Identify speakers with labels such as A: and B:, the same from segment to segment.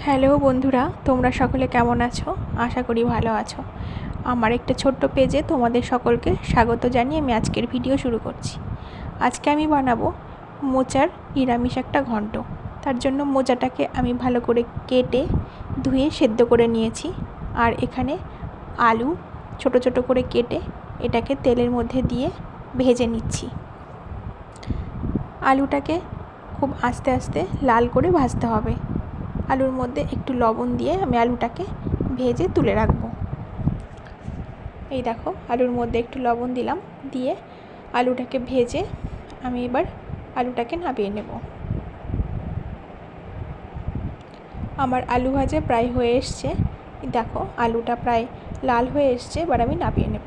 A: Hello বন্ধুরা, তোমরা সকলে কেমন আছো? আশা করি ভালো আছো। আমার একটা ছোট্ট পেজে তোমাদের সকলকে স্বাগত জানিয়ে আমি আজকের ভিডিও শুরু করছি। আজকে আমি বানাবো মোচার নিরামিষ একটা ঘন্ট। তার জন্য মোচাটাকে আমি ভালো করে কেটে ধুয়ে সেদ্ধ করে নিয়েছি। আর এখানে আলু ছোট ছোট করে কেটে এটাকে তেলের মধ্যে দিয়ে ভেজে নিচ্ছি। আলুটাকে খুব আস্তে আস্তে লাল করে ভাজতে হবে। আলুর মধ্যে একটু লবণ দিয়ে আমি আলুটাকে ভেজে তুলে রাখবো। এই দেখো, আলুর মধ্যে একটু লবণ দিলাম, দিয়ে আলুটাকে ভেজে আমি এবার আলুটাকে নামিয়ে নেব। আমার আলু ভাজা প্রায় হয়ে এসছে। দেখো, আলুটা প্রায় লাল হয়ে এসছে। এবার আমি নামিয়ে নেব।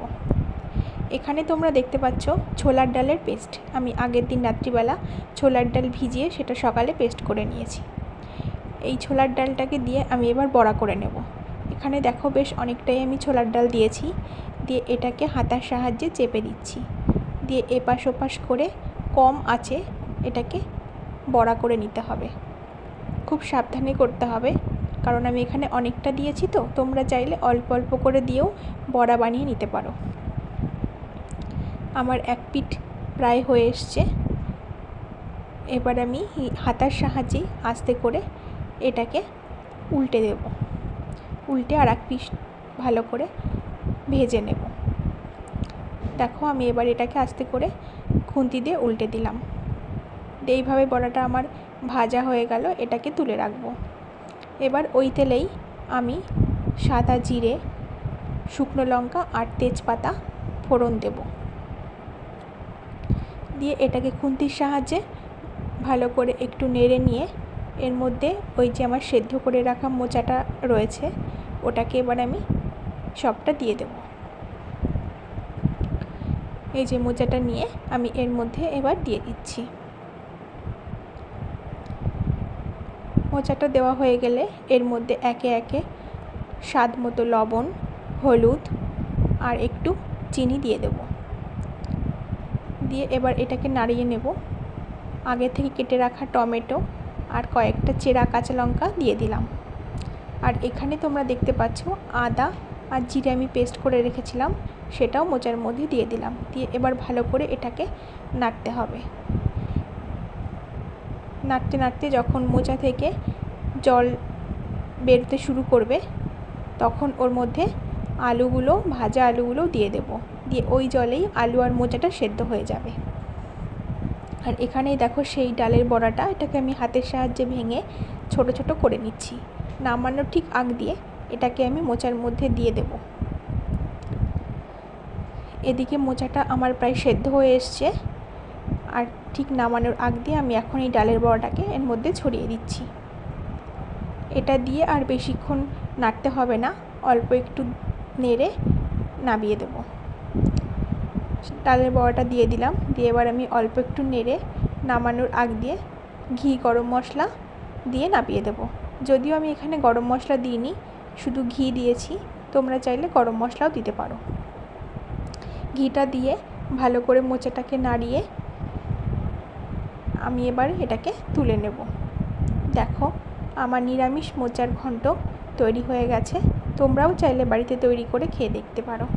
A: এখানে তোমরা দেখতে পাচ্ছ ছোলার ডালের পেস্ট। আমি আগের দিন রাত্রিবেলা ছোলার ডাল ভিজিয়ে সেটা সকালে পেস্ট করে নিয়েছি। এই ছোলার ডালটাকে দিয়ে আমি এবার বড়া করে নেব। এখানে দেখো, বেশ অনেকটাই আমি ছোলার ডাল দিয়েছি। দিয়ে এটাকে হাতার সাহায্যে চেপে দিচ্ছি। দিয়ে এপাশ ওপাশ করে কম আঁচে এটাকে বড়া করে নিতে হবে। খুব সাবধানে করতে হবে, কারণ আমি এখানে অনেকটা দিয়েছি। তো তোমরা চাইলে অল্প অল্প করে দিয়েও বড়া বানিয়ে নিতে পারো। আমার এক পিঠ প্রায় হয়ে এসছে। এবার আমি হাতার সাহায্যে আস্তে করে এটাকে উল্টে দেব। উল্টে আর এক পিঠ ভালো করে ভেজে নেব। দেখো, আমি এবার এটাকে আস্তে করে খুন্তি দিয়ে উল্টে দিলাম। এইভাবে বড়াটা আমার ভাজা হয়ে গেল। এটাকে তুলে রাখবো। এবার ওই তেলেই আমি সাদা জিরে, শুকনো লঙ্কা আর তেজপাতা ফোড়ন দেব। দিয়ে এটাকে খুন্তির সাহায্যে ভালো করে একটু নেড়ে নিয়ে এর মধ্যে ওই যে আমার সেদ্ধ করে রাখা মোচাটা রয়েছে ওটাকে এবার আমি সবটা দিয়ে দেব। এই যে মোচাটা নিয়ে আমি এর মধ্যে এবার দিয়ে দিচ্ছি। মোচাটা দেওয়া হয়ে গেলে এর মধ্যে একে একে স্বাদ মতো লবণ, হলুদ আর একটু চিনি দিয়ে দেব। দিয়ে এবার এটাকে নাড়িয়ে নেব। আগে থেকে কেটে রাখা টমেটো আর কয়েকটা চেরা কাঁচা লঙ্কা দিয়ে দিলাম। আর এখানে তোমরা দেখতে পাচ্ছ আদা আর জিরে আমি পেস্ট করে রেখেছিলাম, সেটাও মোচার মধ্যে দিয়ে দিলাম। দিয়ে এবার ভালো করে এটাকে নাড়তে হবে। নাড়তে নাড়তে যখন মোচা থেকে জল বেরোতে শুরু করবে তখন ওর মধ্যে ভাজা আলুগুলো দিয়ে দেব। দিয়ে ওই জলেই আলু আর মোচাটা সেদ্ধ হয়ে যাবে। আর এখানেই দেখো, সেই ডালের বড়াটা এটাকে আমি হাতের সাহায্যে ভেঙে ছোট ছোট করে নিচ্ছি। নামানোর ঠিক আগ দিয়ে এটাকে আমি মোচার মধ্যে দিয়ে দেব। এদিকে মোচাটা আমার প্রায় সেদ্ধ হয়ে এসছে। আর ঠিক নামানোর আগ দিয়ে আমি এখন এই ডালের বড়াটাকে এর মধ্যে ছড়িয়ে দিচ্ছি। এটা দিয়ে আর বেশিক্ষণ নাড়তে হবে না, অল্প একটু নেড়ে নামিয়ে দেব। ডালের বড়াটা দিয়ে দিলাম। দিয়ে এবার আমি অল্প একটু নেড়ে নামানোর আগ দিয়ে ঘি, গরম মশলা দিয়ে নামিয়ে দেব। যদিও আমি এখানে গরম মশলা দিইনি, শুধু ঘি দিয়েছি। তোমরা চাইলে গরম মশলাও দিতে পারো। ঘিটা দিয়ে ভালো করে মোচাটাকে নাড়িয়ে আমি এবার এটাকে তুলে নেব। দেখো, আমার নিরামিষ মোচার ঘন্ট তৈরি হয়ে গেছে। তোমরাও চাইলে বাড়িতে তৈরি করে খেয়ে দেখতে পারো।